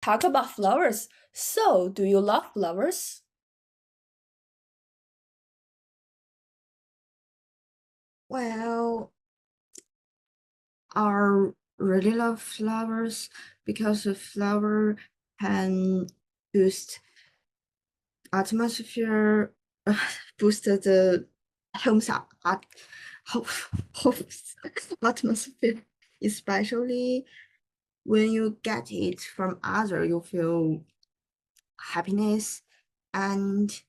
Talk about flowers. So, do you love flowers? Well, I really love flowers because a flower can boost atmosphere, boost the home's home's atmosphere, especially when you get it from other, you feel happiness and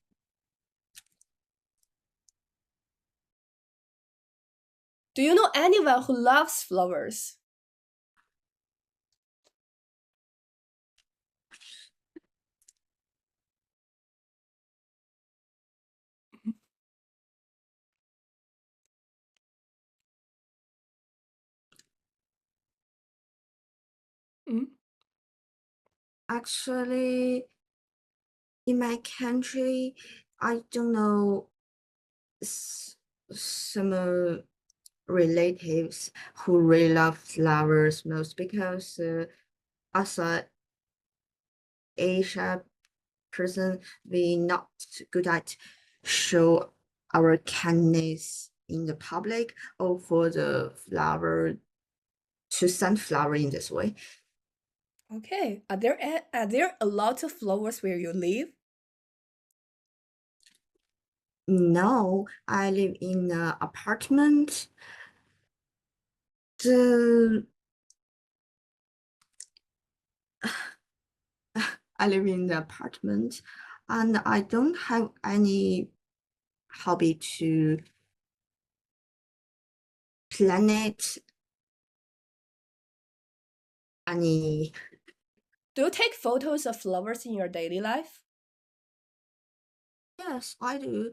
Do you know anyone who loves flowers? Mm. actually in my country, I don't know some relatives who really love flowers most because as a Asia person, we not good at show our kindness in the public or for the flower to send flower in this way. Okay. Are there a lot of flowers where you live? No, I live in an apartment. The I live in the apartment and I don't have any hobby to plan it any. Do you take photos of flowers in your daily life? Yes, I do.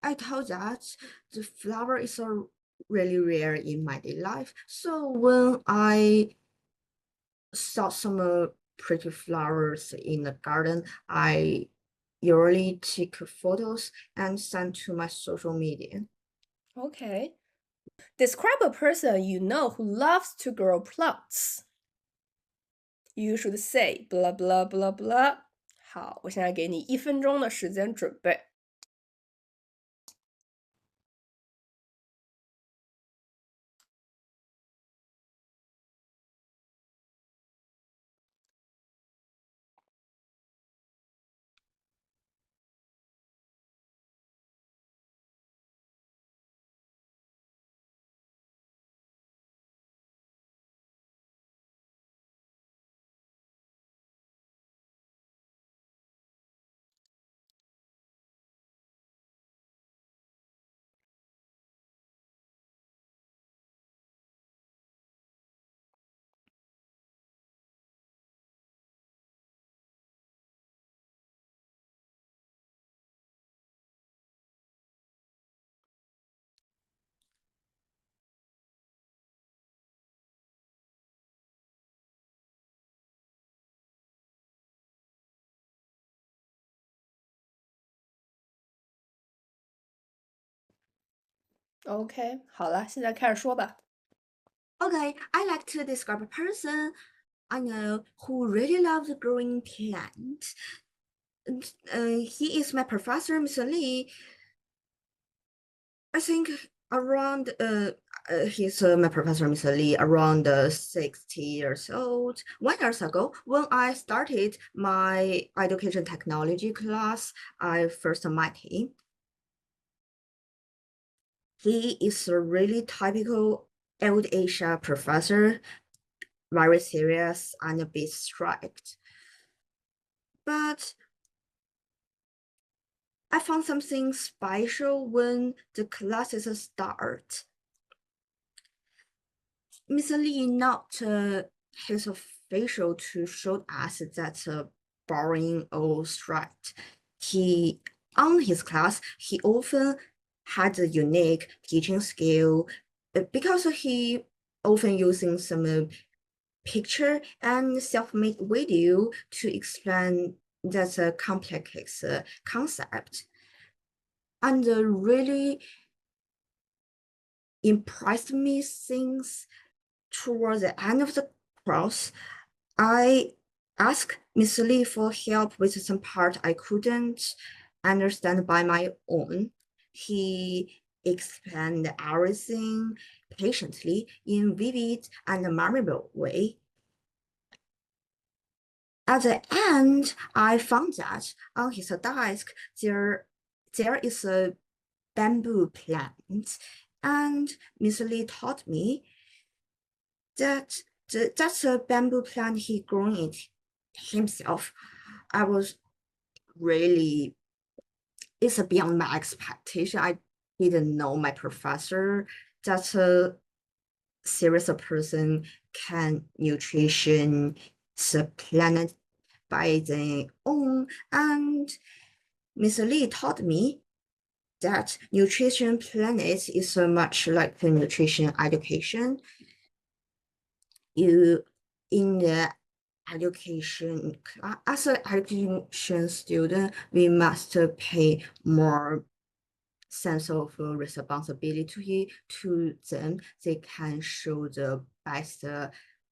I thought that the flower is a really rare in my daily life. So when I saw some pretty flowers in the garden, I usually take photos and send to my social media. Okay. Describe a person you know who loves to grow plants. You should say blah blah blah blah. 好，我现在给你1分钟的时间准备。OK，好了，现在开始说吧。Okay, I like to describe a person I know who really loves growing plants. He is my professor, Mr. Lee. I think around he's my professor, Mr. Lee, around 60 years old. 1 year ago, when I started my education technology class, I first met him. He is a really typical old Asia professor, very serious and a bit strict. But I found something special when the classes start. Mr. Lee not his official to show us that boring or strict. He on his class he often had a unique teaching skill because he often using some picture and self-made video to explain that complex concept. And really impressed me since toward the end of the course, I asked Miss Lee for help with some part I couldn't understand by my own. He explained everything patiently in vivid and memorable way. At the end, I found that on his desk there is a bamboo plant, and Miss Lee taught me that that's a bamboo plant he grown it himself. I was really, it's beyond my expectation. I didn't know my professor that a serious person can nutrition the planet by their own. And Miss Lee taught me that nutrition planet is so much like the nutrition education. You in the education as an education student, we must pay more sense of responsibility to them. They can show the best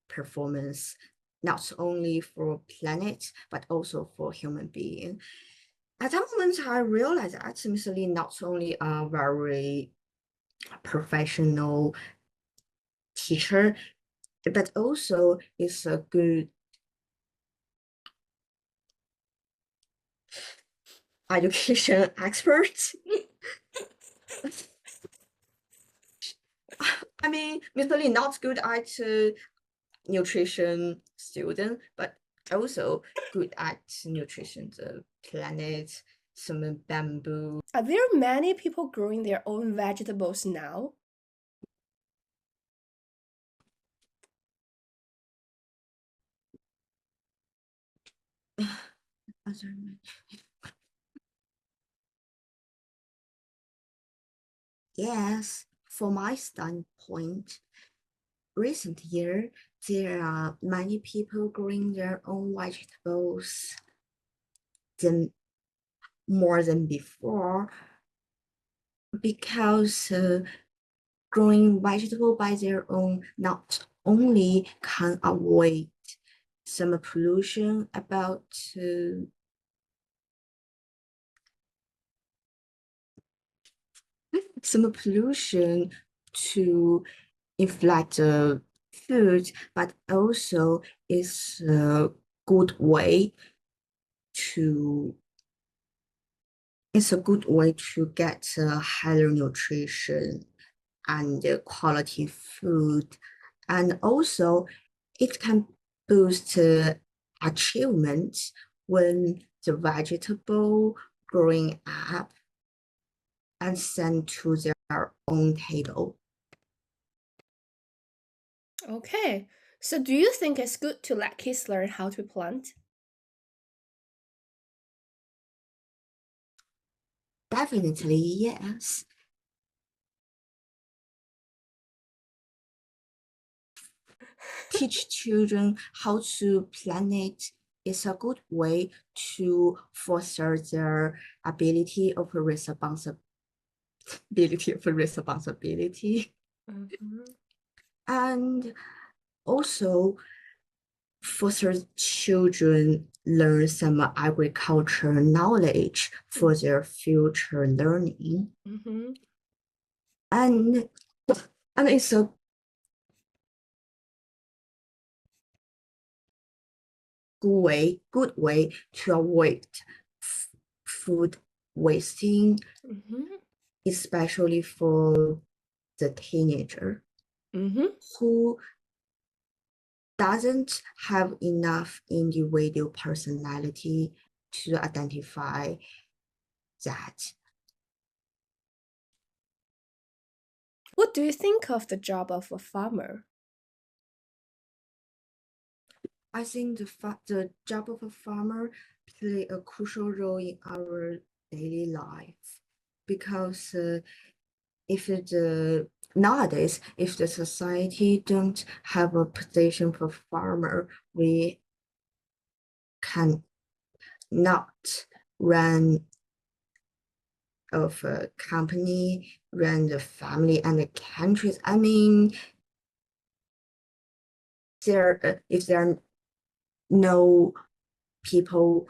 performance, not only for planet, but also for human being. At that moment, I realized that Miss Lee not only a very professional teacher, but also is a good education expert. I mean, Mr. Lee not good at nutrition student, but also good at nutrition, the planet, some bamboo. Are there many people growing their own vegetables now? Yes, from my standpoint, recent year, there are many people growing their own vegetables than more than before, because growing vegetable by their own not only can avoid some pollution about some pollution to inflate the food, but also is a good way to it's a good way to get higher nutrition and quality food. And also it can boost achievements when the vegetable growing up and sent to their own table. Okay, so do you think it's good to let kids learn how to plant? Definitely, yes. Teach children how to plant it is a good way to foster their ability of responsibility. Mhm. And also foster children learn some agriculture knowledge for their future learning. Mhm. And it's a good way to avoid food wasting, Mhm. especially for the teenager Mhm. who doesn't have enough individual personality to identify that. What do you think of the job of a farmer? I think the job of a farmer play a crucial role in our daily life, because if the nowadays, if the society don't have a position for farmer, we can not run of a company, run the family and the countries. I mean, if there know people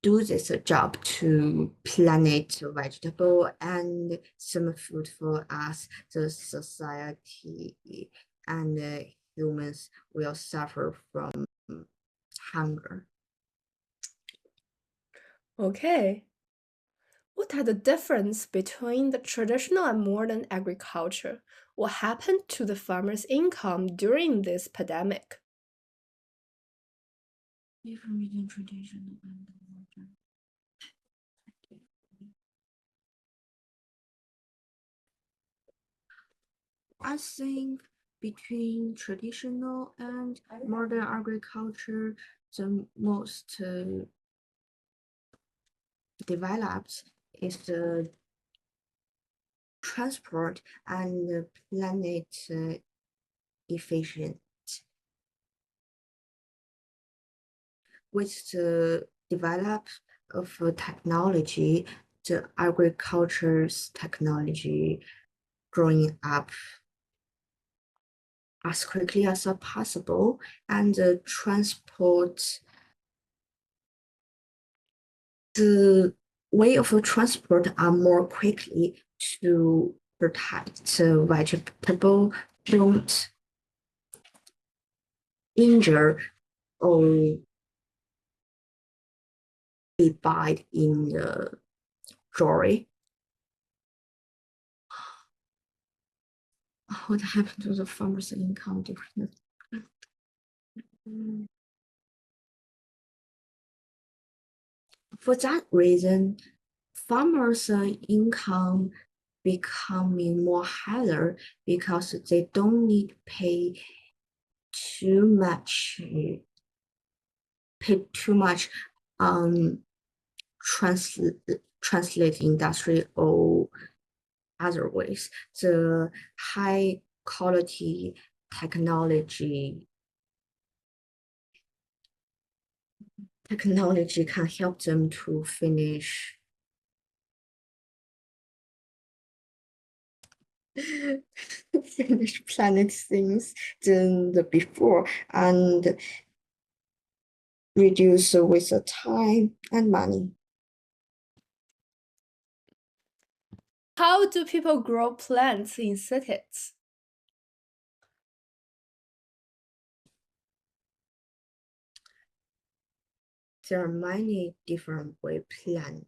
do this job to plant vegetable and some food for us, the society and humans will suffer from hunger. Okay. What are the difference between the traditional and modern agriculture? What happened to the farmers' income during this pandemic? Different between traditional and modern. I think between traditional and modern agriculture, the most developed is the transport and planet efficient. With the develop of technology, the agriculture's technology growing up as quickly as possible, and the transport, the way of transport are more quickly to protect the vegetable don't injure or be bite in the drawing. What happened to the farmers' income difference? For that reason, farmers' income becoming more higher because they don't need to pay too much on translate industry or other ways. The high quality technology can help them to finish planning things than the before and reduce waste of time and money. How do people grow plants in cities? There are many different way plant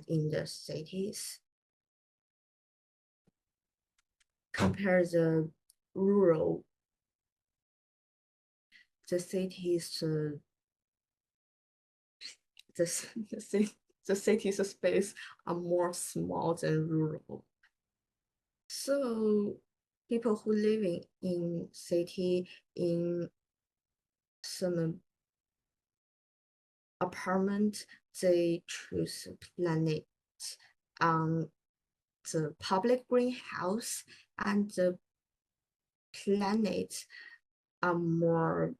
in the cities. Compare the rural, the cities, the city's space are more small than rural. So people who living in city in some apartment, they choose planet on the public greenhouse, and the planets are more